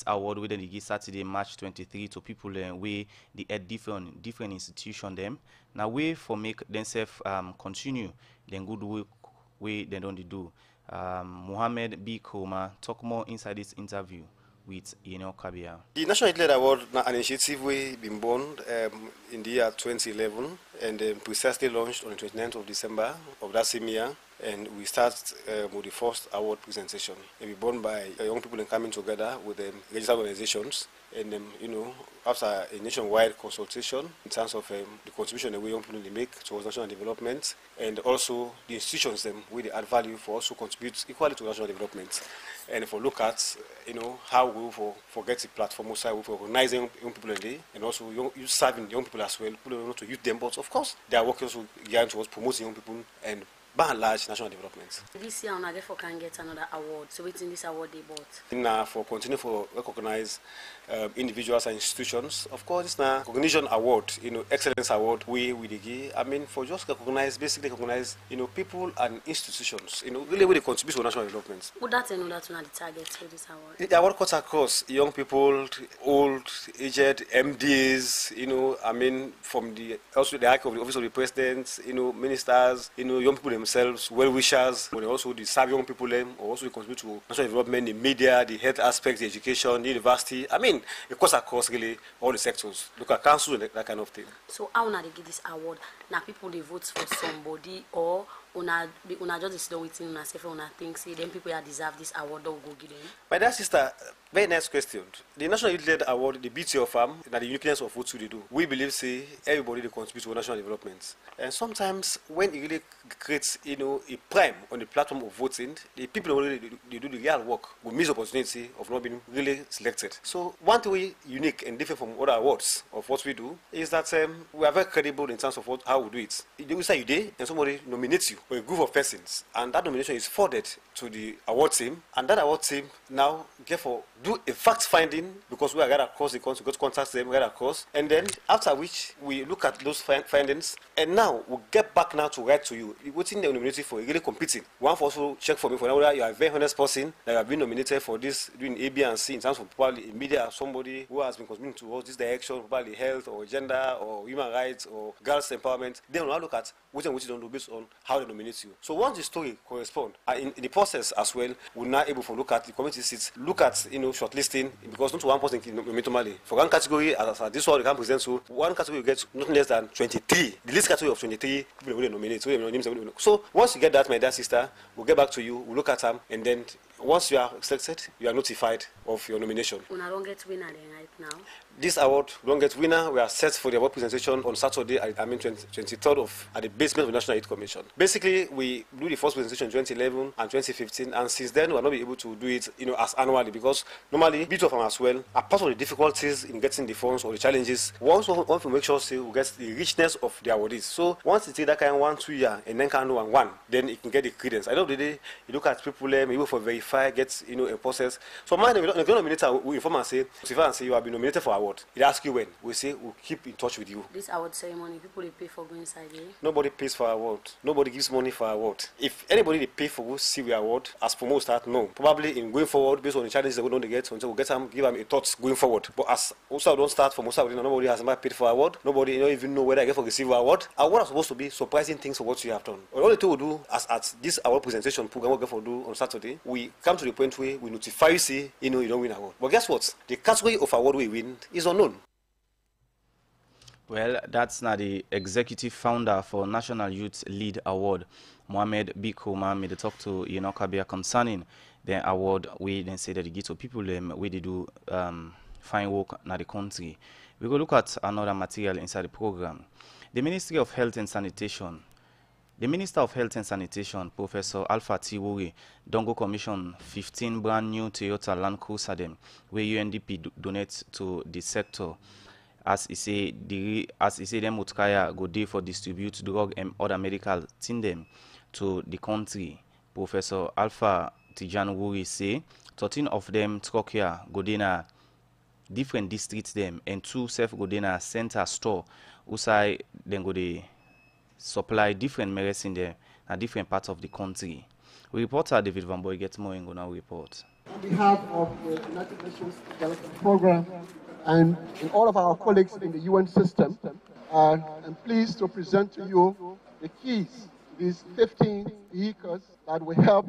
award wey dem dey give Saturday, March 23 to people wey dey at different institution dem. Na way for make themselves continue dem good work wey dem don dey do. Mohammed B. Koma talk more inside this interview with Kabia. The National Youth Leader Award is an initiative we been born in the year 2011 and precisely launched on the 29th of December of that same year. And we start with the first award presentation. It will be born by young people coming together with registered organizations. And after a nationwide consultation in terms of the contribution that we young people make towards national development, and also the institutions where they add value for us to contribute equally to national development. And if we look at how we forget the platform, also we recognize young people in there, and also you serving young people as well. People don't want to youth them, but of course they are working also geared towards promoting young people and by and large national development. This year, I therefore can get another award. So within this award they bought. For continue for recognize individuals and institutions. Of course, it's a recognition award, excellence award. We give. I mean, for just basically recognize, people and institutions. Really, where they contribute to national development. Would that know that one of the targets for this award? The award cuts across young people, old, aged, MDs. I mean, from the hierarchy of the office of the president, ministers, young people themselves, well-wishers, but also the serve young people, or also contribute to national development, the media, the health aspects, the education, the university. I mean, it cuts across really all the sectors. Look at council and that kind of thing. So how they give this award? Now people they vote for somebody, or una just sit waiting and say for think say then people that deserve this award don't go give them. My dear sister, very nice question. The National Youth Led Award, the beauty of and the uniqueness of what they do. We believe say everybody they contribute to national development. And sometimes when it really creates a prime on the platform of voting, the people who really they do the real work will miss the opportunity of not being really selected. So one thing unique and different from other awards of what we do is that we are very credible in terms of how we do it. You say you did and somebody nominates you for a group of persons, and that nomination is forwarded to the award team, and that award team now therefore do a fact finding, because we are right across the country, got to contact them right across, and then after which we look at those findings, and now we get back now to write to you. What's in the nominated for? You're really competing. One for also check for me for now whether you are a very honest person that you have been nominated for this doing A, B, and C in terms of probably in media, somebody who has been contributing towards this direction, probably health or gender or human rights or girls empowerment. Then we'll now look at which and which don't do based on how they nominate you. So once the story corresponds, in the process as well, we're now able to look at the committee seats, look at shortlisting, because not one person can nominate normally. For one category, as this one we can present, so one category will get nothing less than 23. The least category of 23 people will nominate. So once you get that, my dear sister, we'll get back to you, we'll look at them, and then once you are selected, you are notified of your nomination. Una don't get winner then right now. This award, we don't get winner. We are set for the award presentation on Saturday, 23rd at the basement of the National Youth Commission. Basically, we do the first presentation in 2011 and 2015, and since then we are not able to do it, as annually, because normally, bit of them as well, apart from the difficulties in getting the funds or the challenges, we also want to make sure we get the richness of the awardees. So once you take that kind of 1-2 year and then can do one, then it can get the credence. At the end of the day, you look at people, able for verify, get a process. So mine, the nominator will inform and say you have been nominated for award. They ask you when. We say we'll keep in touch with you. This award ceremony, people they pay for going inside there? Nobody pays for award. Nobody gives money for award. If anybody they pay for see the award, as for most start, no. Probably in going forward, based on the challenges that we don't get, until we get them, give them a thought going forward. But as also don't start from also, nobody has ever paid for award. Nobody even know whether I get for receive award. Award are supposed to be surprising things for what you have done. All the thing we do as at this award presentation program we get for do on Saturday, we come to the point where we notify you, say you don't win award. But guess what? The category of award we win is unknown. Well, that's now the executive founder for National Youth Lead Award, Mohammed B. Koma, made the talk to Kabia concerning the award. We then say that they give to people where they do fine work in the country. We go look at another material inside the program. The Ministry of Health and Sanitation. The Minister of Health and Sanitation, Professor Alpha Tiwuri, don go commission 15 brand new Toyota Land Cruiser them, where UNDP donates to the sector. As he say, them Mutkaya go there for distribute drug and other medical thing them to the country. Professor Alpha Tijan Wuri say 13 of them truck here go there different districts them, and 2 self go there center store. Usai then go they supply different medicine there at different parts of the country. We reporter David Van Boy gets more and go now report. On behalf of the United Nations Development Program and all of our colleagues in the UN system, I'm pleased to present to you the keys to these 15 vehicles that will help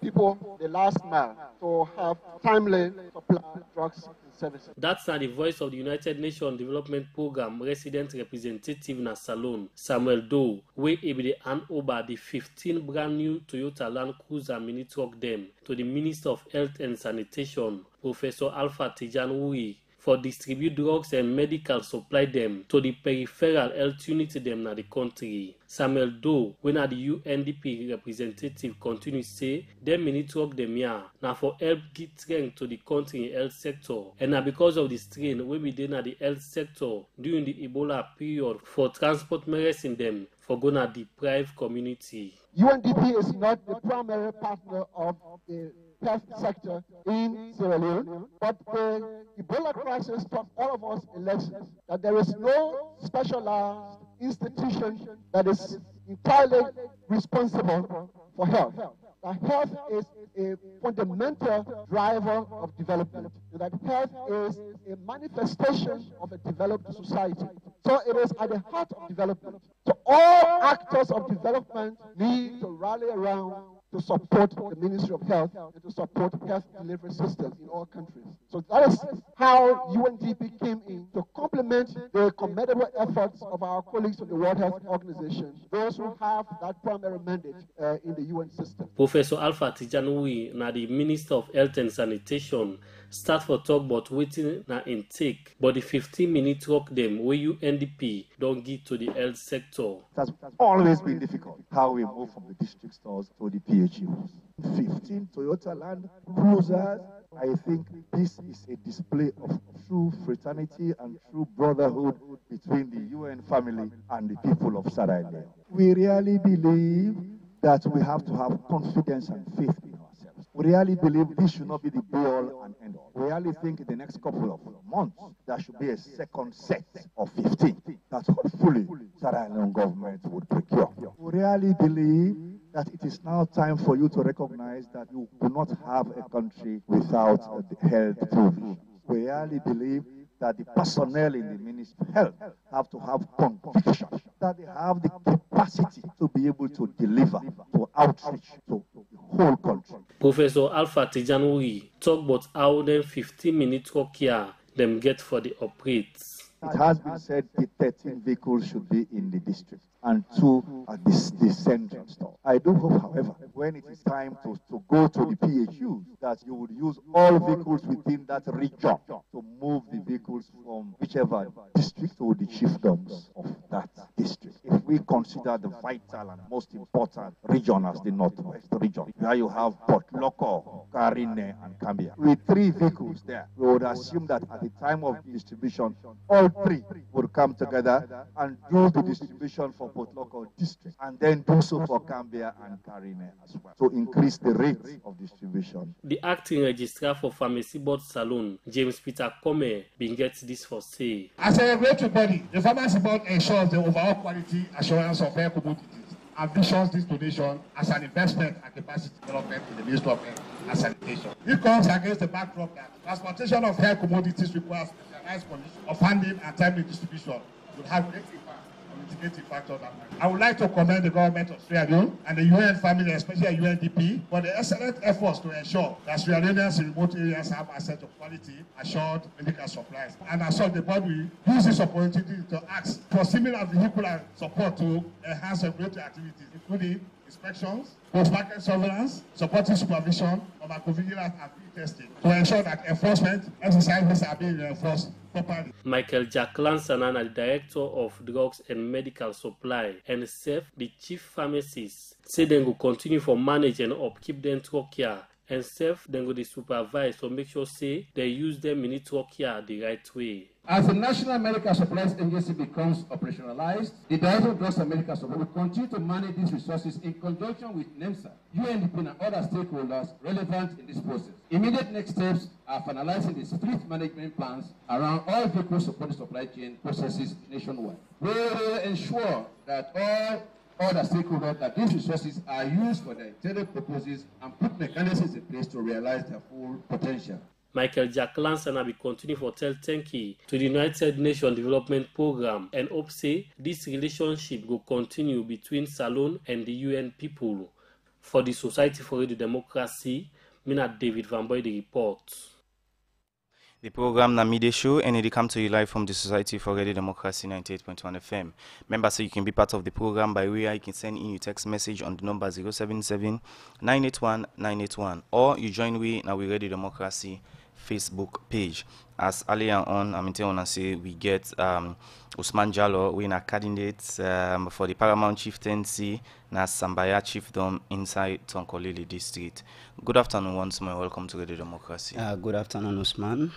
people the last mile to have timely supply of drugs and services. That's not the voice of the United Nations Development Program resident representative na Salone, Samuel Doe, where he be hand over the 15 brand new Toyota Land Cruiser mini truck them to the Minister of Health and Sanitation, Professor Alpha Tijanui, for distribute drugs and medical supply them to the peripheral health unit them na the country. Samuel Doe, when at the UNDP representative, continue say them mini truck them here now for help get strength to the country health sector, and now because of the strain we be in the health sector during the Ebola period for transport medicine them for gonna deprive community. UNDP is not the primary partner of the health sector in Sierra Leone, but the Ebola crisis taught all of us in lessons that there is no specialized institution that is entirely responsible for health. That health is a fundamental driver of development. That health is a manifestation of a developed society. So it is at the heart of development. So all actors of development need to rally around to support the Ministry of Health and to support health delivery systems in all countries. So that is how UNDP came in to complement the commendable efforts of our colleagues from the World Health Organization, those who have that primary mandate in the UN system. Professor Alpha Tijanui, na the Minister of Health and Sanitation, start for talk about waiting na intake, but the 15-minute truck them where UNDP don't give to the health sector. That's always been difficult, how we move from the district stores to the PHUs. 15 Toyota Land Cruisers. I think this is a display of true fraternity and true brotherhood between the UN family and the people of Sierra Leone. We really believe that we have to have confidence and faith in ourselves. We really believe this should not be the be-all and end-all. We really think in the next couple of months, there should be a second set of 15 that hopefully Sierra Leone government would procure. We really believe that it is now time for you to recognize that you do not have a country without the health provision. We really believe that the personnel in the Ministry of Health have to have conviction, that they have the capacity to be able to deliver, to outreach to the whole country. Professor Alpha Tijanui talk about how them 15-minute truck here them get for the operates. It has been said the 13 vehicles should be in the district and 2 at the central store. I do hope, however, when it is time to go to the PHUs, that you would use all vehicles within that region to move the vehicles from whichever district to the chiefdoms of that district. If we consider the vital and most important region as the Northwest region, where you have Port Loko, Karine, and Cambia, with 3 vehicles there, we would assume that at the time of distribution, all 3 would come together and do the distribution for Port Loko district, and then do so for Cambia and Karine as well, to increase the rate of distribution. The acting registrar for Pharmacy Board Salone, James Peter Come, been gets this for say. As a regulatory body, the Pharmacy Board ensures the overall quality assurance of health commodities and visions this donation as an investment and capacity development in the Ministry of Health and Sanitation. It comes against the backdrop that transportation of health commodities requires specialized conditions of handling and timely distribution would have great impact on mitigating factors. I would like to commend the government of Sierra Leone and the UN family, especially UNDP, for the excellent efforts to ensure that Sierra Leoneans in remote areas have access to quality, assured medical supplies. And as such, the board will use this opportunity to ask for similar vehicular support to enhance regulatory activities, including inspections, post-market surveillance, supportive supervision, pharmacovigilance, and field testing, to ensure that enforcement exercises are being enforced properly. Michael Jack Lansanana, the Director of Drugs and Medical Supply, and SEF, the Chief Pharmacist, say they will continue for manage and upkeep them truck here, and SEF then go supervise to make sure say they use them mini truck here the right way. As the National Medical Supplies Agency becomes operationalized, the Director of Drugs and Medical Supply will continue to manage these resources in conjunction with NEMSA, UNDP, and other stakeholders relevant in this process. Immediate next steps are finalizing the fleet management plans around all vehicle supporting supply chain processes nationwide. We will ensure that all other stakeholders that these resources are used for their intended purposes and put mechanisms in place to realize their full potential. Michael Jack Lansana will continue for tell thank you to the United Nations Development Program and hope say this relationship will continue between Salone and the UN people. For the Society for Radio Democracy, Mina David Van Boy the report. The program Namide Show and it come to you live from the Society for Radio Democracy 98.1 FM. Remember, so you can be part of the program by way you can send in your text message on the number 077-981-981 or you join we now we Radio Democracy Facebook page. As earlier on, I'm going to say we get Usman Jallo, we are candidate for the Paramount Chieftaincy na Sambaya Chiefdom inside Tonkolili District. Good afternoon once more. Welcome to Radio Democracy. Good afternoon, Usman.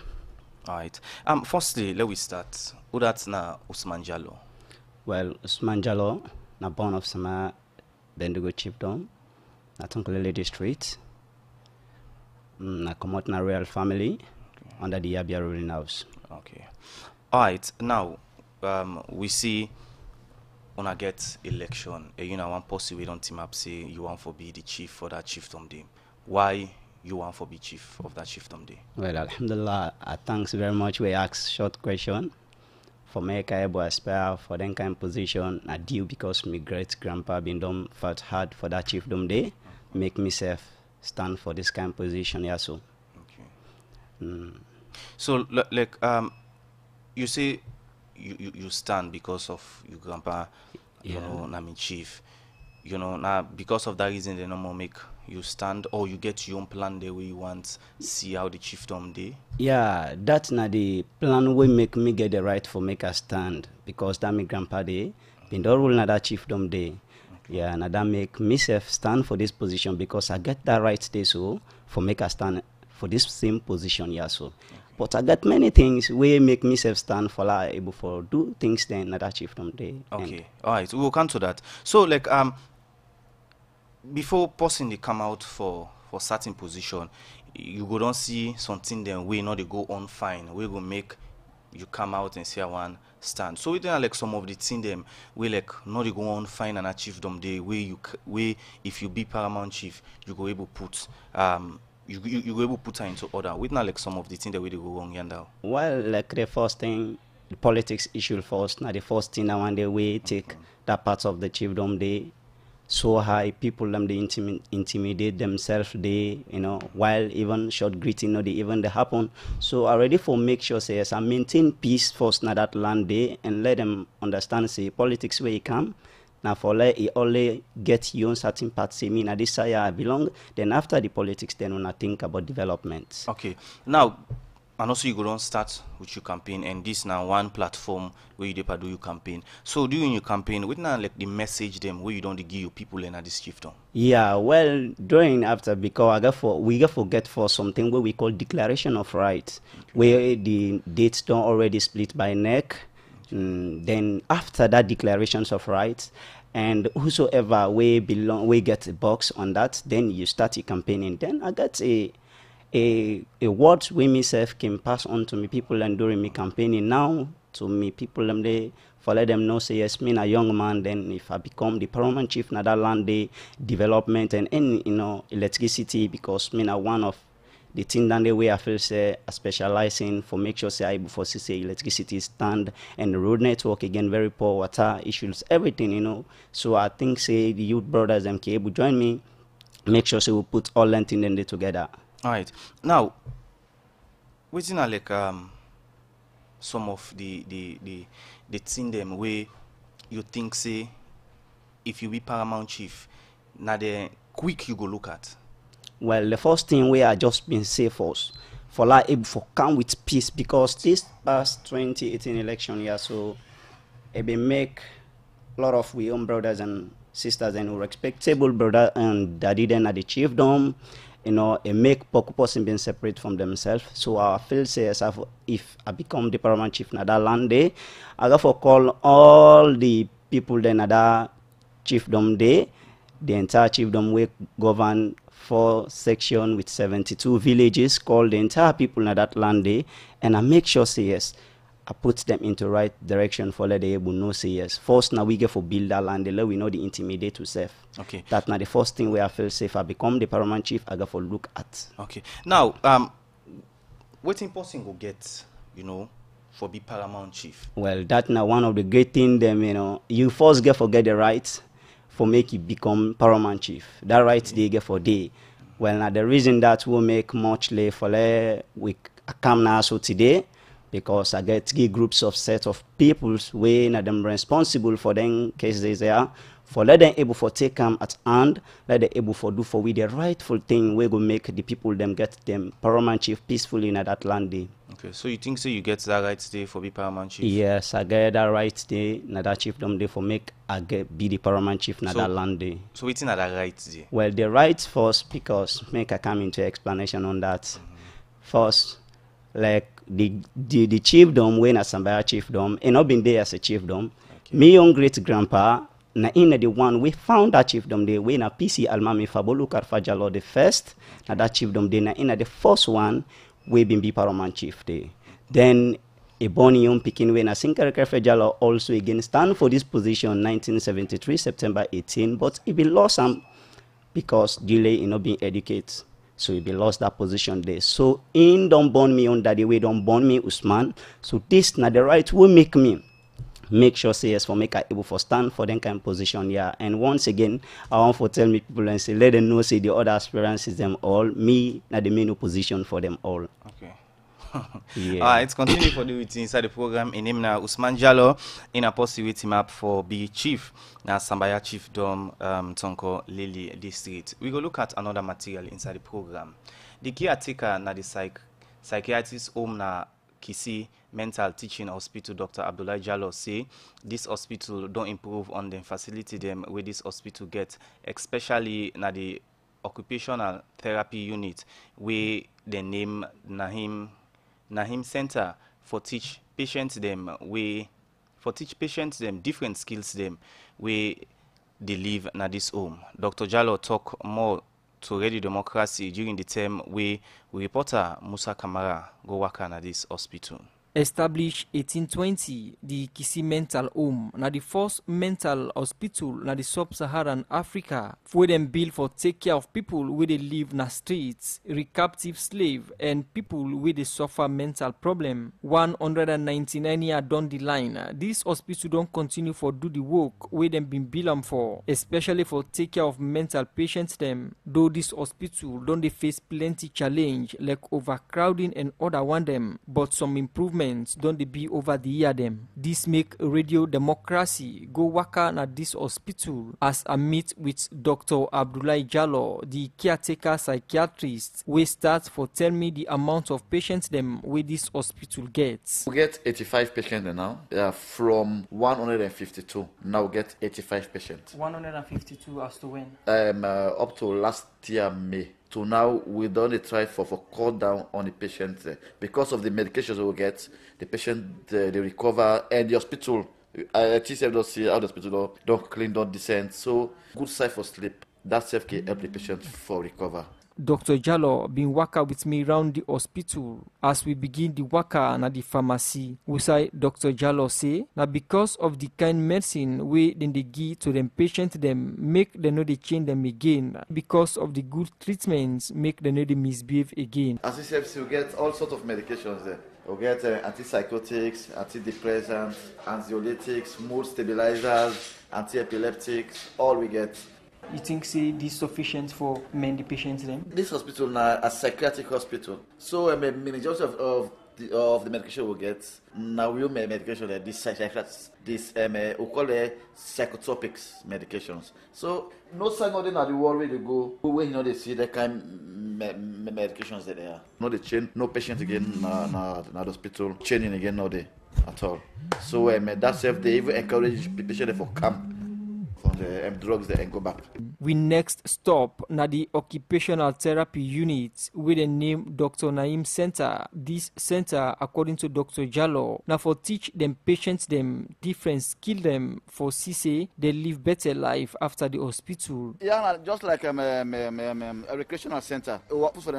All right. Firstly, let we start. Who that's na Usman Jallo? Well, Usman Jallo, na born of Sama Bendigo Chiefdom, na Tonkolili District. Na come out na royal family under the Yabia ruling house. Okay. All right. Now, we see when I get election, one person we don't team up say you want to be the chief for that chiefdom day. Why you want to be chief of that chiefdom day? Well, alhamdulillah, thanks very much. We ask short question. For me, I aspire for that kind of position. I do because my great grandpa been done fought hard for that chiefdom day. Make myself stand for this kind of position, yeah, so. Okay. So, like, you say you stand because of your grandpa, you know, Nami chief. You know, now because of that reason, they no more make you stand, or you get your own plan the way you want, see how the chiefdom day. Yeah, that's not the plan we make me get the right for make a stand, because that my grandpa day, been the rule na that chiefdom day. Yeah, and that make myself stand for this position because I get that right there, so for make a stand for this same position, yeah, so. But I got many things we make myself stand for like able for do things then that chiefdom day. Okay, all right, we'll come to that. So like before person they come out for certain position, you go don't see something then we know they go on fine. We go make you come out and say I want stand. So we don't like some of the thing them we like not they go on fine and achieve them day where if you be paramount chief you go able put you go able put her into order. We not like some of the thing that we they go wrong yonder. Well, like the first thing, the politics issue first. Now the first thing I want the way take that part of the chiefdom day so high, people them they intimidate themselves they while even short greeting or they even they happen. So already for make sure say yes, I maintain peace first na that land day and let them understand say politics where you come. Now for let it only get you on certain parts say me na this side I belong. Then after the politics then when I think about development. Okay. Now and also you go don't start with your campaign and this now one platform where you do your campaign. So during your campaign, we not like the message them where you don't give your people in this chiefdom. Yeah, well during after because we got forget for something where we call declaration of rights, where the dates don't already split by neck. Then after that declarations of rights and whosoever we get a box on that, then you start your campaigning. Then I got a words we myself can pass on to me people and during me campaigning now to me people them they for let them know say yes me a young man then if I become the paramount chief na that land day development and any electricity because me na one of the thing that the way I feel say I specialize in for make sure say I before say electricity stand and the road network again very poor water issues everything so I think say the youth brothers them can able join me make sure say we put all that in there together. All right. Now, within like some of the thing them where you think say if you be paramount chief, now the quick you go look at. Well, the first thing we are just been safe for like able for come with peace because this past 2018 election year so it be make a lot of we own brothers and sisters and respectable brother and daddy then at the chiefdom. It make poor person being separate from themselves. So I feel say if I become the paramount chief na that land day, I got for call all the people then at that chiefdom day, the entire chiefdom will govern 4 sections with 72 villages, call the entire people in that land day, and I make sure say yes, I put them into right direction for let they able know say yes. First now we get for build that land, the we know the intimidate to self. Okay. That now the first thing where I feel safe, I become the paramount chief, I go for look at. Okay. Now, what person will get, for be paramount chief? Well, that now one of the great things them, you first get forget the rights for make you become paramount chief. That right they get for day. Well, now the reason that will make much late for we come now so today, because I get 3 groups of set of peoples way now them responsible for them cases there, for let them able for take them at hand, let them able for do for we the rightful thing we go make the people them get them paramount chief peacefully in that land day. Okay, so you think so you get that right day for be paramount chief? Yes, I get that right day, na that chiefdom day for make I get be the paramount chief na that land day. So waiting at that right day? Well, the right first, because make I come into explanation on that. First, like the chiefdom when a Sambaya chiefdom, and not been there as a chiefdom. Okay. Me young great grandpa, na in the one we found that chiefdom day when a PC Almami Fabolu Karfajalo the first, na that chiefdom day na in the first one we been be paramount chief day. Then a born young picking when a Sinkar Karfajalo also again stand for this position 1973 September 18, but he be lost some because delay in not being educated. So he be lost that position there. So in don't born me on that way, don't born me Usman. So this na the right will make me make sure say yes for make I able for stand for them kind of position. Yeah. And once again, I want to tell me people and say let them know say the other aspirants is them all. Me na the main opposition for them all. Okay. Yeah. It's continue for the with inside the program in him now Usman Jallo in a possibility map for be chief now Sambaya chief dom Tonko Lily district. We go look at another material inside the program. The caretaker na the psychiatrist home na Kisi mental teaching hospital Dr. Abdullah Jallo say this hospital don't improve on the facility them where this hospital get, especially na the occupational therapy unit where the name Nahim Center for teach patients them different skills them where they live na this home. Dr. Jallo talk more to Radio Democracy during the term where reporter Musa Kamara go work na this hospital. Established 1820, the Kisi Mental Home, na the first mental hospital na the sub-Saharan Africa, where them built for take care of people where they live na streets, recaptive slave, and people where they suffer mental problem. 199 years down the line, this hospital don't continue for do the work where them been built for, especially for take care of mental patients them. Though this hospital don't they face plenty challenge like overcrowding and other one them, but some improvement don't they be over the year them. This make Radio Democracy go waka at this hospital as I meet with Dr. Abdullah Jallo, the caretaker psychiatrist, we start for tell me the amount of patients them where this hospital gets. We get 85 patients now. From 152. Now we get 85 patients. 152 as to when? Up to last year May. To now, we don't try for cut down on the patient because of the medications we get. The patient they recover, and the hospital. TCF don't see how the hospital don't clean, don't descend. So good side for sleep. That self can help the patient for recover. Dr. Jallo been waka with me round the hospital as we begin the waka na the pharmacy. We say Dr. Jallo say na because of the kind medicine we then they give to them patient them make them know they change them again. Because of the good treatments make them know they misbehave again. As we said, we get all sorts of medications there. We get antipsychotics, antidepressants, anxiolytics, mood stabilizers, anti-epileptics, all we get. You think say this sufficient for many patients then? This hospital now a psychiatric hospital. So majority of the medication we get now we make medication like this psychiatrics, this we call it psychotropics medications. So no sign of them at the world where they go when they see the kind medications that they are. No they change, no patient again na the hospital changing again no they at all. So that's if they even encourage the patient for camp. the drugs there and go back. We next stop na the occupational therapy unit with the name Dr. Naim Center. This center, according to Dr. Jallo, now for teach them patients them different skill them for CC they live better life after the hospital. Yeah, just like a recreational center. We work for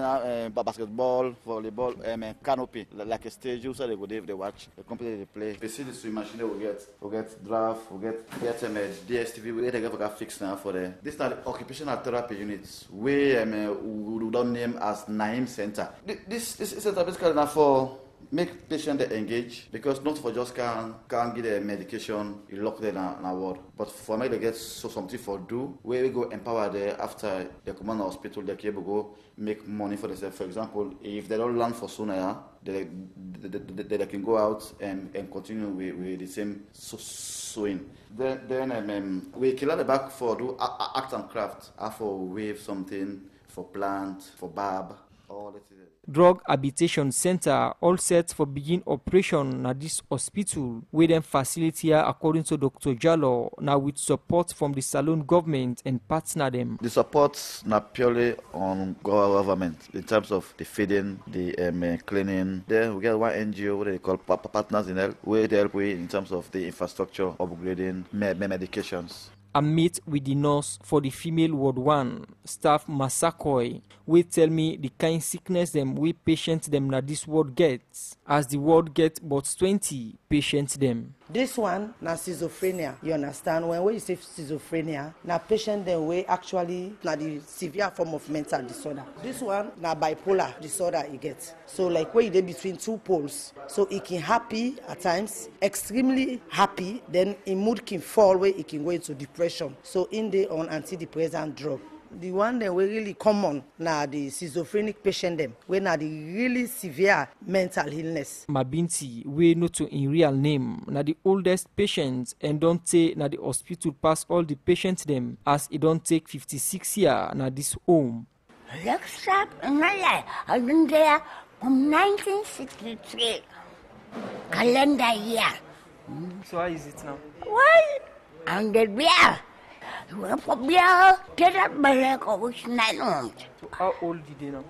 basketball, volleyball, canopy, like a stage. So they go there, they watch, they compete, they play. They see the swim machine, we get draft, we get DSTV, we get fixed now for the. This is the occupational therapy units. We don't name as Naim Center. This center basically now for make patients engage, because not for just can't get a medication, you lock them in a ward. But for me, they get something for do, where we go empower them after they come on the hospital, they can able go make money for themselves. For example, if they don't learn for sooner, they can go out and continue with the same sewing. Then we can learn back for do art and craft, for wave something, for plant, for barb, all that. Drug Habitation Center all set for begin operation at this hospital with them facility here, according to Dr. Jallo, now with support from the Salone government and partner them. The support not purely on government in terms of the feeding, the cleaning. Then we get one NGO what they call Partners in Health, where they help with in terms of the infrastructure, upgrading, medications. I meet with the nurse for the female ward 1, staff Masakoi, will tell me the kind sickness them we patients them na this ward gets, as the ward get but 20 patients them. This one na schizophrenia. You understand? When we say schizophrenia, na patient them we actually na the severe form of mental disorder. This one na bipolar disorder he gets. So like where they between two poles. So he can happy at times, extremely happy, then in mood can fall where he can go into depression. So in the on antidepressant drug. The one that we really common na the schizophrenic patient them, when na the really severe mental illness. Mabinti, we know to in real name, na the oldest patients and don't take na the hospital pass all the patients them, as it don't take 56 years na this home. Next step in my life, I've been there from 1963 calendar year. So how is it now? Well, I'm the beer. So how old did they now?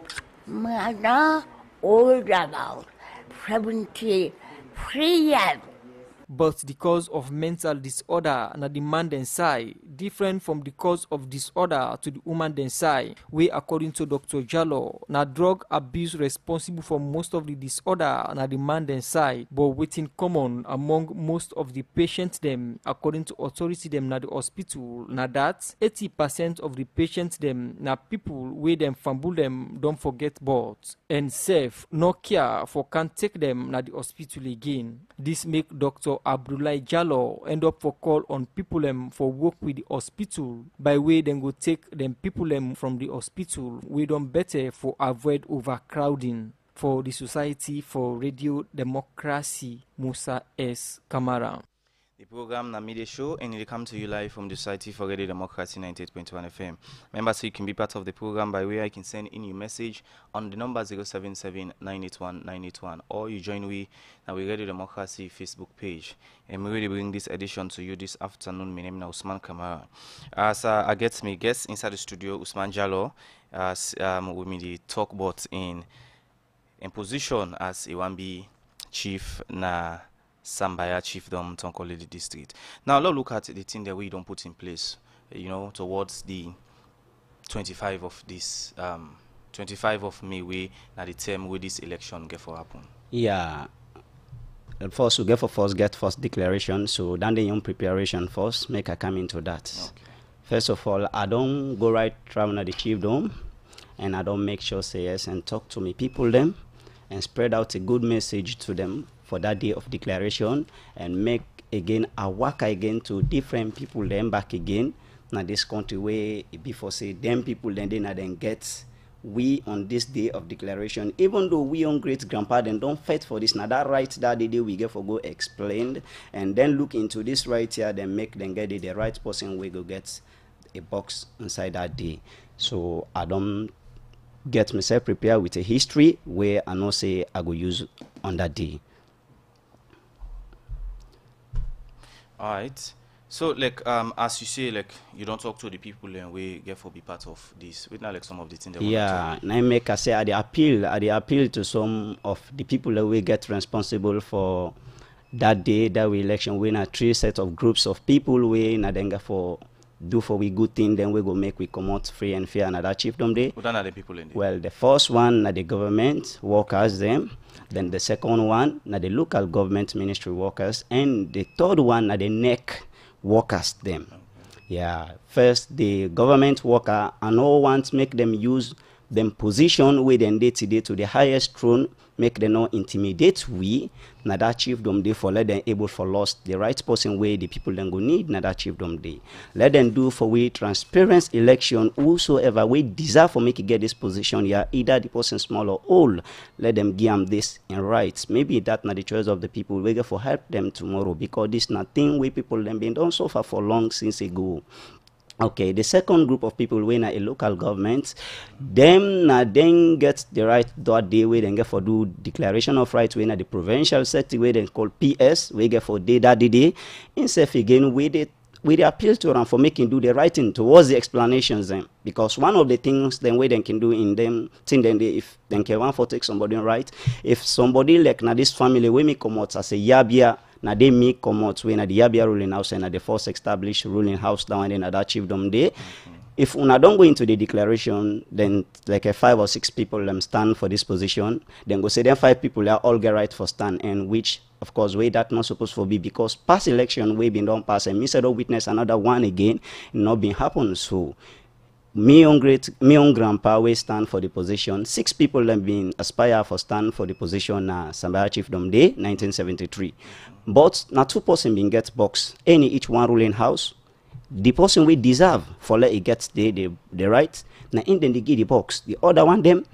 I'm old about 73 years. But the cause of mental disorder na the man den side different from the cause of disorder to the woman den side, where according to Dr. Jallo, na drug abuse responsible for most of the disorder na the man den side, but within common among most of the patients them, according to authority them na the hospital, na that 80% of the patients them na people where them fumble them don't forget about, and safe no care for can't take them na the hospital again. This make Dr. Abdullah Jallo end up for call on people for work with the hospital, by way then go take them people from the hospital we don't better for avoid overcrowding. For the Society for Radio Democracy, Musa S. Kamara. The program na media show and it come to you live from the Society for Radio Democracy 98.1 FM. Remember, so you can be part of the program by way I can send in your message on the number 077-981-981, or you join we now we Radio Democracy Facebook page. And we really bring this edition to you this afternoon. My name is Usman Kamara. As I get me guest inside the studio, Usman Jallo, as with me the talk about in position as a 1B chief na Sambaya Chiefdom, Tonkolili District. Now, let's look at the thing that we don't put in place, towards the 25 of this, 25 of May, now the term where this election get for happen. Yeah. First, we get first declaration, so then the young preparation first, make a come into that. Okay. First of all, I don't go right travel at the chiefdom, and I don't make sure say yes and talk to me people them, and spread out a good message to them for that day of declaration, and make again a work again to different people then back again now this country where before say them people then get we on this day of declaration, even though we on great grandpa then don't fight for this now that right that the day we get for go explained, and then look into this right here, then make them get the right person we go get a box inside that day. So I don't get myself prepared with a history where I know say I go use on that day. All right. So, like, as you say, like, you don't talk to the people and we get for be part of this. We not like some of the things they want to Yeah, and I make I say I dey appeal to some of the people that we get responsible for that day that we election. We na three set of groups of people we na denga for do for we good thing, then we go make we come out free and fair and that chiefdom day. Who are the people in there? Well, the first one na the government workers them, then the second one na the local government ministry workers, and the third one na the neck workers them. Yeah, first the government worker and all want make them use them position with them day to day to the highest throne, make them not intimidate we. Now that chiefdom day for let them able for lost the right person way the people then go need now that chiefdom day. Let them do for we transparent election whosoever we deserve for make it get this position. Yeah, either the person small or old. Let them give them this in rights. Maybe that not the choice of the people. We get for help them tomorrow because this nothing we people them been done so far for long since ago. Okay, the second group of people when a local government, them na then get the right that day we then get for do declaration of rights when the provincial sector we then call PS we get for day that day. Instead again we appeal to them for making do the writing towards the explanations then because one of the things then we then can do in them thing then they, if then can one for take somebody right if somebody like now this family we may come out as a yabia. Now they make come out when the Yabia ruling house and the first established ruling house down and then that chiefdom day. If una don't go into the declaration, then like a 5 or 6 people them stand for this position, then go say then 5 people are all get right for stand, and which of course way that not supposed to be because past election we been done pass and me said witness another one again not been happen. So me on grandpa we stand for the position. 6 people have been aspire for stand for the position Sambaya Chiefdom Day 1973. But now 2 person been get box any each one ruling house. The person we deserve for let it get the right. Now in then they give the box. The other one them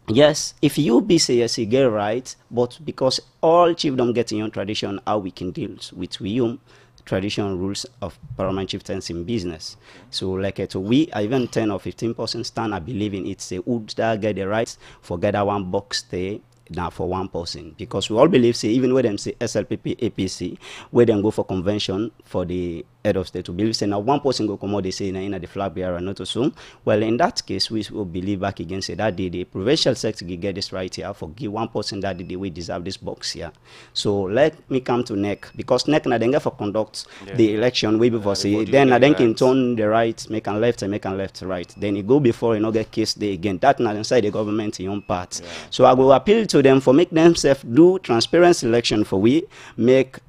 yes, if you be say yes you get right, but because all chiefdom get in your tradition how we can deal with we traditional rules of paramount chieftains in business. So like we even 10 or 15% stand I believe in it say would that get the rights for get that one box stay now for one person because we all believe say even when them say SLPP APC where them go for convention for the head of state to believe say now one person go come out they say in the flag bearer not to assume. Well in that case we will believe back again say that day the provincial sector get this right here for give one person that day we deserve this box here. So let me come to NEC because NEC na then get for conduct the election way before say then na then can turn the right make and left and make and left right then it go before you know get case day again that na inside the government in own part. So I will appeal to them for make themselves do transparent election for we make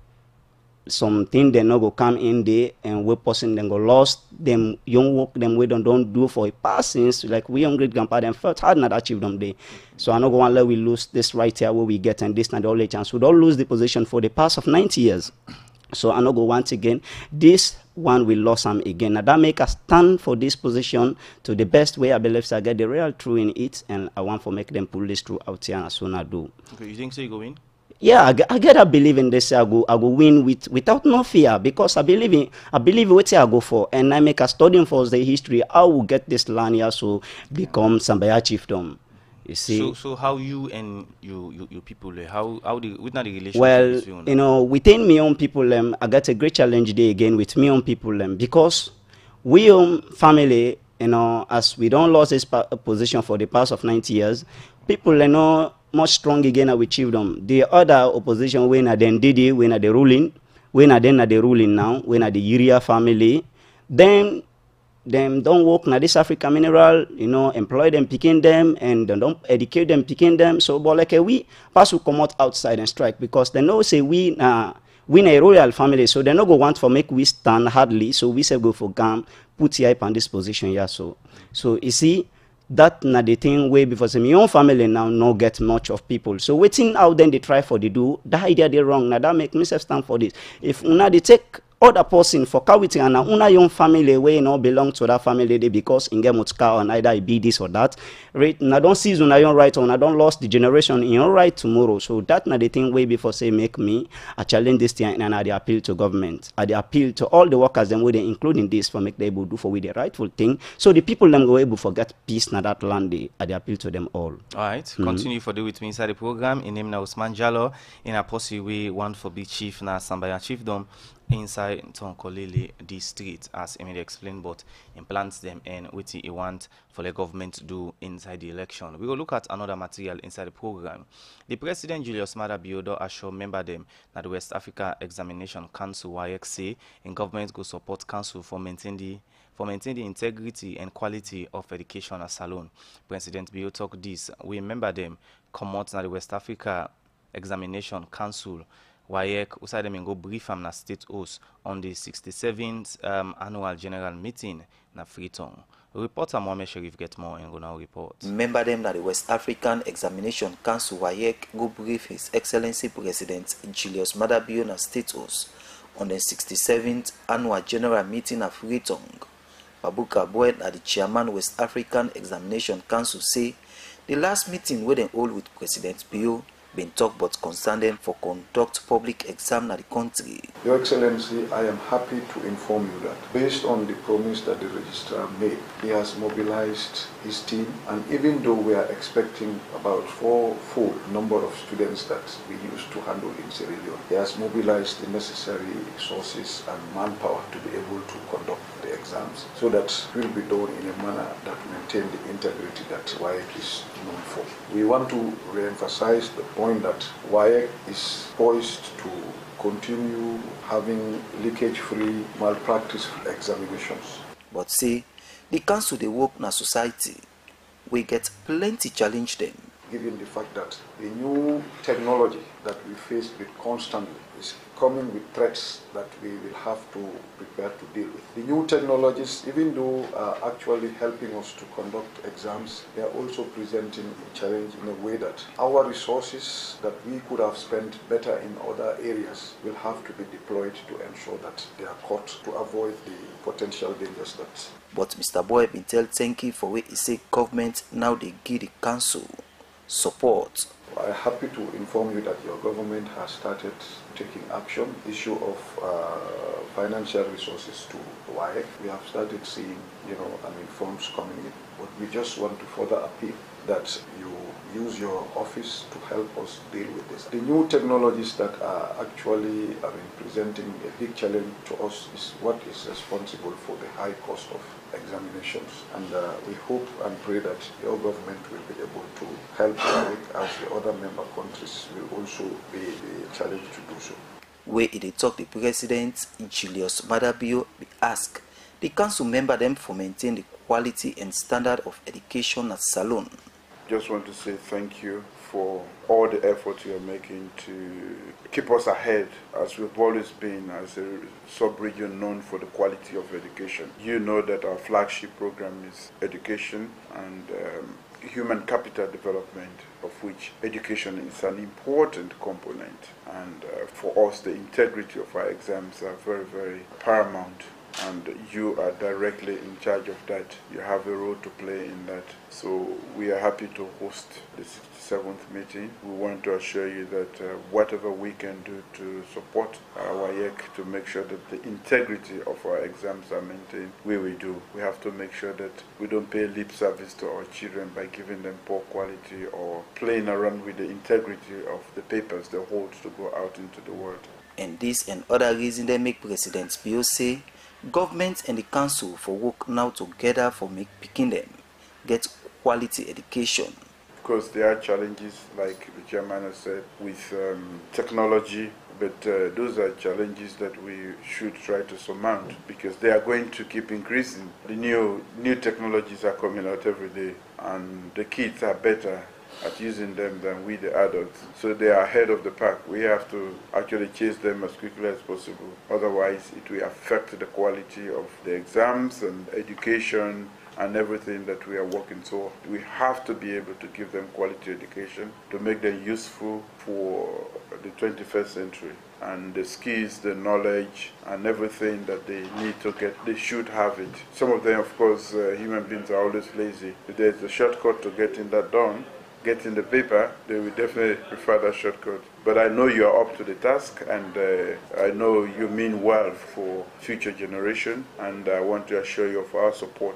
something they not go come in there and we person then go lost them young work them we don't do for a passings like we young great grandpa them felt hard not achieve them day. So I not go and let we lose this right here where we get and this and the only chance we don't lose the position for the past of 90 years. So I not go once again this one we lost them again. Now that make us stand for this position to the best way I believe so I get the real true in it and I want to make them pull this through out here as soon as I do. Okay, you think so you go in? Yeah, I get a believe in this. I go win without no fear because I believe what I go for, and I make a study for the history. I will get this land here so become Sambaya chiefdom. You see. So how you and you people how the with not the relationship? Well, you know, within me own people I got a great challenge day again with me own people because we own family. You know, as we don't lose this position for the past of 90 years, people you know. Much strong again with chiefdom. The other opposition when at then did it, when at the ruling, when at then at the ruling now, when at the Uria family, then them don't work na this African mineral, you know, employ them picking them and don't educate them picking them. So but like we pass to come out outside and strike because they know say we a royal family, so they no go want for make we stand hardly. So we say go for gam, put here on this position here. So you see. That na the thing way before say my own family now no get much of people. So waiting out then they try for the do that idea they wrong. Now that make myself stand for this. If una they take other person for kawiti and una young family way no belong to that family they because in game mutka on either it be this or that. Right now don't see una young right or I don't lost the generation in your right tomorrow. So that na the thing way before say make me a challenge this thing and I appeal to government. I appeal to all the workers them way they including this for make they able do for with the rightful thing. So the people them go able forget peace na that land I appeal to them all. Alright. Continue for the with me inside the program. In name na Usman Jallo in a posse we want for be chief na Sambaya chiefdom. inside Tonkolili district, as Emily explained, but implants them and what he want for the government to do inside the election. We will look at another material inside the program. The President Julius Maada Bio assured member them that the West Africa Examination Council YXC and government go support council for maintaining the integrity and quality of education at Salone. President Bio talk this. We remember them come out na the West Africa Examination Council WAEC usai dem go brief am na state house on the 67th annual general meeting na Freetown. Reporter Mohamed Sharif get more and go now report. Member them that the West African Examination Council WAEC go brief His Excellency President Julius Maada Bio na state house on the 67th annual general meeting of Freetown. Babuka Boyd, the chairman West African Examination Council, say the last meeting where they hold with President Bio been talk about concern for conduct public exam in the country. Your Excellency, I am happy to inform you that based on the promise that the registrar made, he has mobilized his team, and even though we are expecting about four-fold number of students that we used to handle in Sierra Leone, he has mobilized the necessary resources and manpower to be able to conduct the exams, so that it will be done in a manner that maintain the integrity that WAEC is known for. We want to re-emphasize the point that WAEC is poised to continue having leakage-free, malpractice-free examinations. But say, the council they work in a society, we get plenty challenge them. Given the fact that the new technology that we face with constantly is coming with threats that we will have to prepare to deal with. The new technologies, even though are actually helping us to conduct exams, they are also presenting a challenge in a way that our resources that we could have spent better in other areas will have to be deployed to ensure that they are caught to avoid the potential dangers that. But Mr. Boy been tell thank you for what he say government now they give the council support. I'm happy to inform you that your government has started taking action. Issue of financial resources to WAEC. We have started seeing, funds coming in. But we just want to further appeal that you use your office to help us deal with this. The new technologies that are actually presenting a big challenge to us is what is responsible for the high cost of examinations. And we hope and pray that your government will be able to help as the other member countries will also be challenged to do so. Where it talk the President Julius Maada Bio be asked the council member them for maintain the quality and standard of education at Salone. Just want to say thank you for all the effort you are making to keep us ahead, as we've always been as a sub-region known for the quality of education. You know that our flagship program is education and human capital development, of which education is an important component. And for us, the integrity of our exams are very, very paramount. And you are directly in charge of that. You have a role to play in that. So we are happy to host the 67th meeting. We want to assure you that whatever we can do to support our WAEC to make sure that the integrity of our exams are maintained, we will do. We have to make sure that we don't pay lip service to our children by giving them poor quality or playing around with the integrity of the papers they hold to go out into the world. And this and other reasons they make President Bio say government and the council for work now together for picking them get quality education. Of course, there are challenges, like the chairman has said, with technology, but those are challenges that we should try to surmount because they are going to keep increasing. The new technologies are coming out every day, and the kids are better at using them than we the adults. So they are ahead of the pack. We have to actually chase them as quickly as possible. Otherwise, it will affect the quality of the exams and education and everything that we are working. So we have to be able to give them quality education to make them useful for the 21st century. And the skills, the knowledge, and everything that they need to get, they should have it. Some of them, of course, human beings are always lazy. If there's a shortcut to getting that done, getting the paper, they will definitely prefer that shortcut. But I know you are up to the task, and I know you mean well for future generation, and I want to assure you of our support.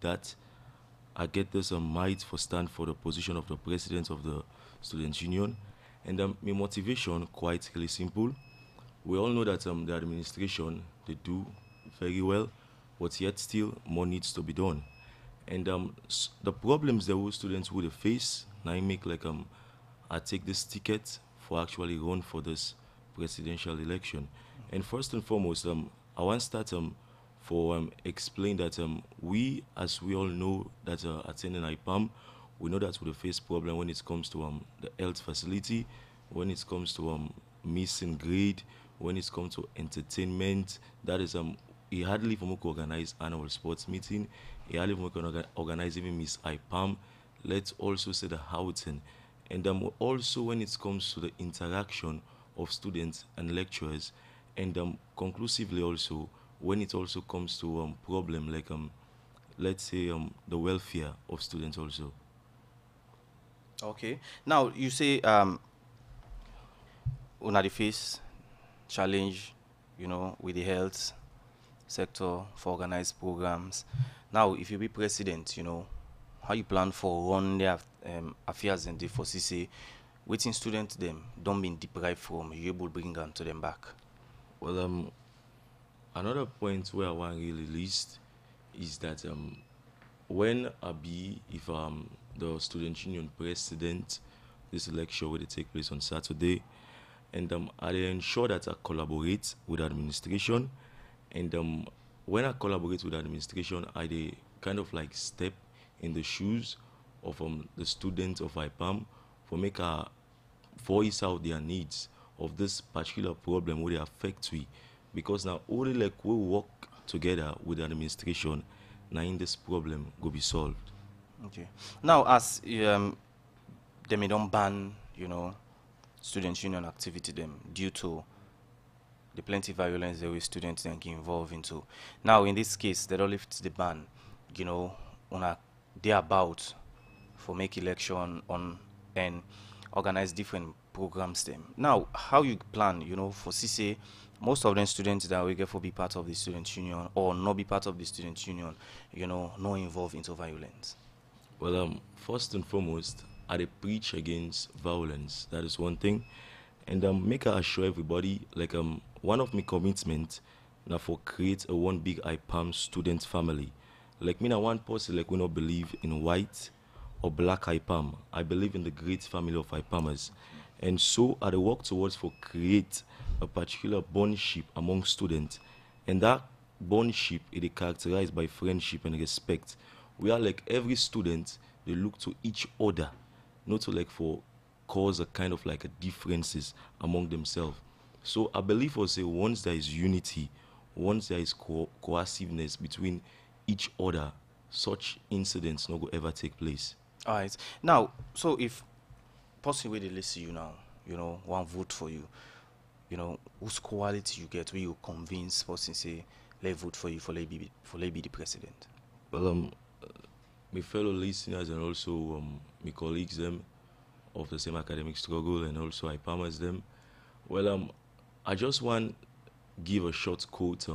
that. I get this might for stand for the position of the president of the student union, and my motivation quite really simple. We all know that the administration, they do very well, but yet still more needs to be done. And the problems that we students would face, now I make like I take this ticket for actually run for this presidential election. And first and foremost, I want to start for explain that we, as we all know, that attending IPAM, we know that we face problem when it comes to the health facility, when it comes to missing grade, when it comes to entertainment. That is he hardly even organize annual sports meeting. He hardly even organize even Miss IPAM. Let's also say the outing. And also when it comes to the interaction of students and lecturers, and conclusively also when it also comes to problem like let's say the welfare of students also. Okay. Now you say una the face challenge, with the health sector for organized programs. Now, if you be president, how you plan for run their affairs and the for CC, waiting students them don't been deprived from, you able to bring them to them back. Well, another point where I want to really list is that when I be, if the student union president, this election will take place on Saturday, and I ensure that I collaborate with the administration, and when I collaborate with the administration, I kind of like step in the shoes of the students of IPAM for make a voice out their needs of this particular problem where they affect we, because now only like we work together with the administration, now in this problem will be solved. Okay. Now, as they may don't ban, student union activity them due to the plenty violence that we students then get involved into. Now, in this case, they don't lift the ban, on a day about for make election on and organize different programs them. Now, how you plan, for CC, most of them students that we get for be part of the student union or not be part of the student union, not involved into violence. Well, first and foremost, I preach against violence. That is one thing, and make I assure everybody like one of my commitment now for create a one big IPAM student family. Like me, now one person like we not believe in white or black IPAM. I believe in the great family of IPAMers, and so I work towards for create a particular bondship among students, and that bondship is characterized by friendship and respect. We are like every student, they look to each other, not to like for cause a kind of like a differences among themselves. So I believe for say once there is unity, once there is cohesiveness between each other, such incidents not go ever take place. All right. Now, so if person where they listen you now, one vote for you, whose quality you get where you convince person say let vote for you for let be the president. Well, my fellow listeners and also my colleagues them of the same academic struggle and also IPAMers them. Well, I just want give a short quote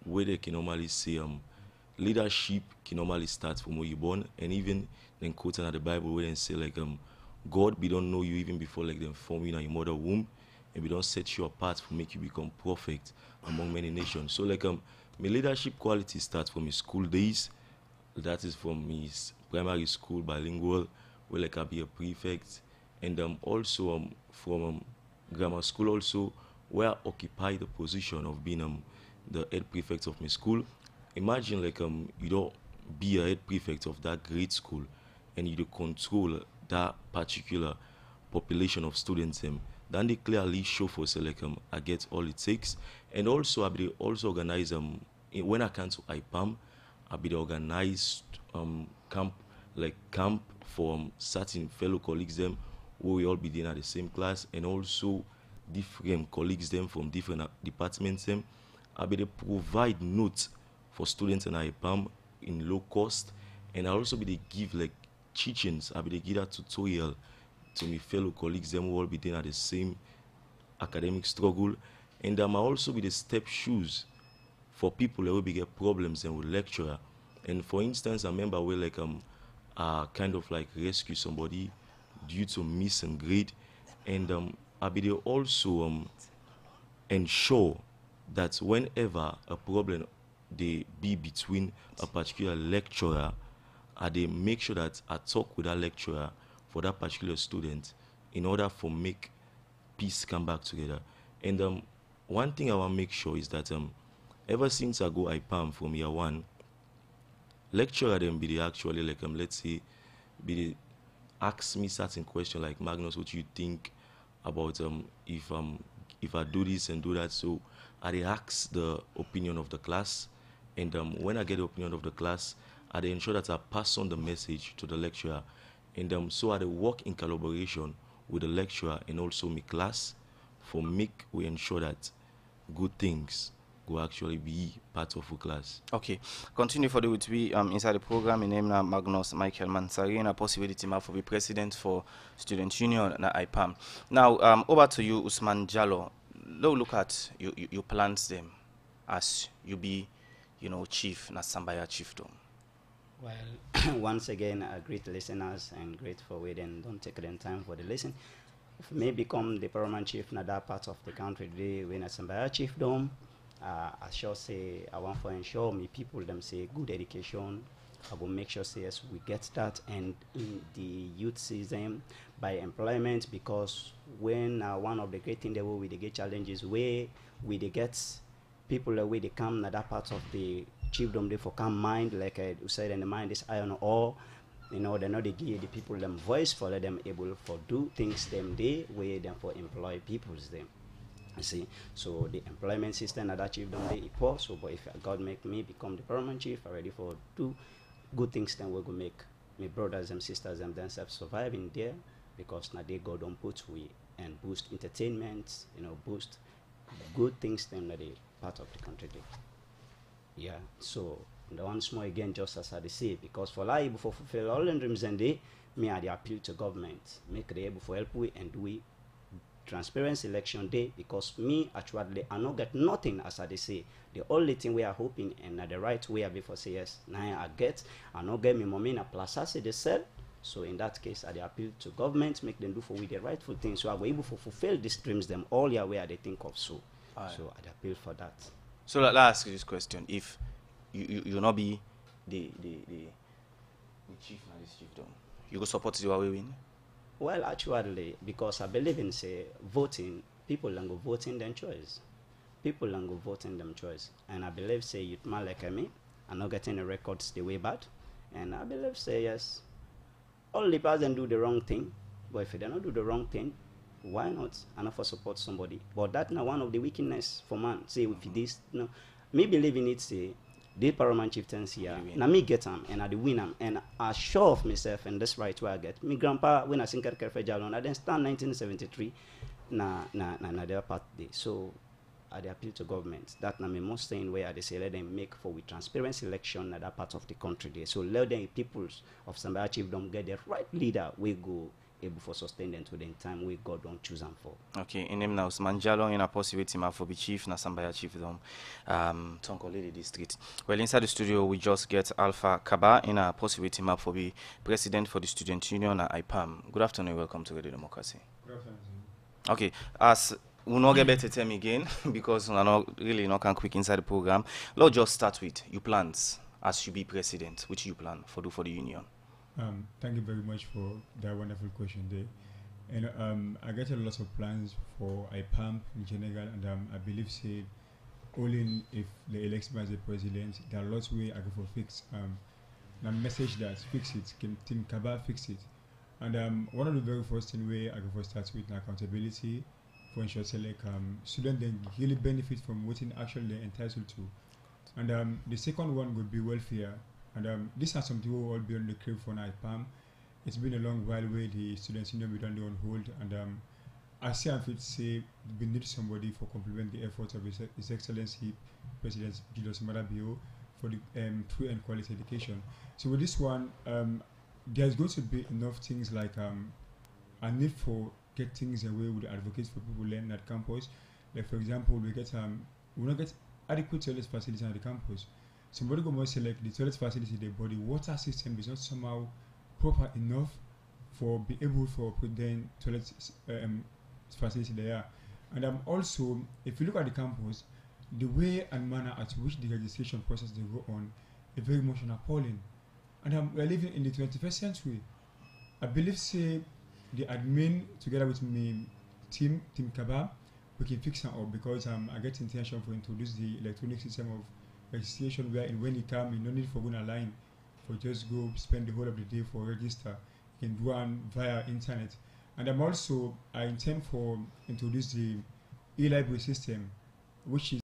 where they can normally say leadership can normally start from where you born, and even then quoting at the Bible where they say like God we don't know you even before like them form you in your mother womb, and we don't set you apart to make you become perfect among many nations. So like my leadership quality starts from his school days. That is from his primary school bilingual, where like I be a prefect, and also from grammar school also, where I occupy the position of being the head prefect of my school. Imagine like you don't be a head prefect of that grade school, and you do control that particular population of students. Then they clearly show for say like I get all it takes, and also I be also organize when I come to IPAM. I be the organized camp for certain fellow colleagues them who we all be in at the same class, and also different colleagues them from different departments them. I be the provide notes for students in IPAM in low cost, and I also be the give like teachings. I be the give that tutorial to my fellow colleagues them who all be in at the same academic struggle, and I also be the step shoes for people that will be get problems and with lecturer, And for instance, a member will like kind of like rescue somebody due to miss and grade, and I be there also ensure that whenever a problem they be between a particular lecturer, they make sure that I talk with that lecturer for that particular student in order for make peace come back together. And one thing I want to make sure is that ever since I go IPAM from year one, lecturer them be they actually like let's say be they ask me certain question like, Magnus, what you think about if I do this and do that. So I ask the opinion of the class, and when I get the opinion of the class, I ensure that I pass on the message to the lecturer, and so I work in collaboration with the lecturer and also my class for make we ensure that good things will actually be part of the class. Okay, continue for the with we inside the program. In name now Magnus Michael Mansari, and a possibility for the president for Student Union na IPAM. Now over to you, Usman Jallo. Look at you plans them as you be, chief na Sambaya chiefdom. Well, once again, great listeners and great for waiting. Don't take the time for the listen. If me become the paramount chief in that part of the country today, when a Sambaya chiefdom, I shall say I want to ensure me people them say good education. I will make sure say yes we get that, and in the youth season by employment, because when one of the great things that we they get challenges where we they get people where they come in that part of the chiefdom they for come mind like I said, in the mind is iron ore. They know they give the people them voice for let them able for do things them they way them for employ people's them. You see, so the employment system that chiefdom they poor. So but if God make me become the paramount chief, I ready for do good things, then we're gonna make my brothers and sisters and themselves survive in there, because now they God don't put we and boost entertainment, boost good things then that they part of the country day. Yeah, so the once more again, just as I say, because for life before fulfill all the dreams and they me I appeal to government, make they able for help we and do we transparency election day, because me actually I not get nothing as I say. The only thing we are hoping and the right way before say yes, now I get I not get me mommy na plus as they sell. So in that case I appeal to government, make them do for we the rightful thing, so I will able to fulfill these dreams them all year where they think of. So so I appeal for that. So let's ask you this question: if you not be the chief na this chiefdom, you go support the way win? Well, actually, because I believe in say voting, people can go voting their choice. People can go voting them choice, and I believe say youth man like me, I'm not getting the records the way bad, and I believe say yes, all the person do the wrong thing, but if they don't do the wrong thing, why not? I not for support somebody, but that now one of the weakness for man. Say if this me believe in it say. The paramount chieftaincy here. Now me get them and I the win them, and I sure of myself and that's right where I get. Me grandpa when I sing Kerker Jalon, I then stand 1973 na their part day. So I appeal to government. That na me most saying where they say let them make for with transparency election at that part of the country day. So let them peoples of Sambaya chiefdom get the right leader we go able for sustain them to the time we God don't choose them for. Okay, in name now Usman Jallo in a possibility for the chief na Sambaya chiefdom Tonko Lady District. Well, inside the studio we just get Alpha Kaba in a possibility map for the president for the Student Union at IPAM. Good afternoon, welcome to Radio Democracy. Good afternoon. Okay, as we not get better time again because we are not really not can quick inside the program. Let's just start with your plans as you be president. Which you plan for the union? Thank you very much for that wonderful question there. And I get a lot of plans for IPAM in general, and I believe say only if the election as a president, there are lots way I go for fix. The message that fix it, can think about fix it. And one of the very first thing way I go for start with accountability for ensure say like students then really benefit from what in actually they're entitled to. And the second one would be welfare. And this has something we all be on the crib for IPAM. It's been a long while where the students union be done on hold, and I see if it say we need somebody for complement the efforts of His Excellency President Julius Madabio for the true and quality education. So with this one, there's going to be enough things like a need for get things away with advocates for people learning at campus. Like for example, we not get adequate toilet facilities at the campus. somebody go more say like the toilet facility there, but the water system is not somehow proper enough for be able for put then toilet facility there. And also, if you look at the campus, the way and manner at which the registration process they go on is very much appalling. And we're living in the 21st century. I believe say the admin together with me team Kabab, we can fix it up because I get intention for introduce the electronic system of registration where when you come, you no need for going online for just go spend the whole of the day for register. You can do one via internet. And I intend for introduce the e-library system, which is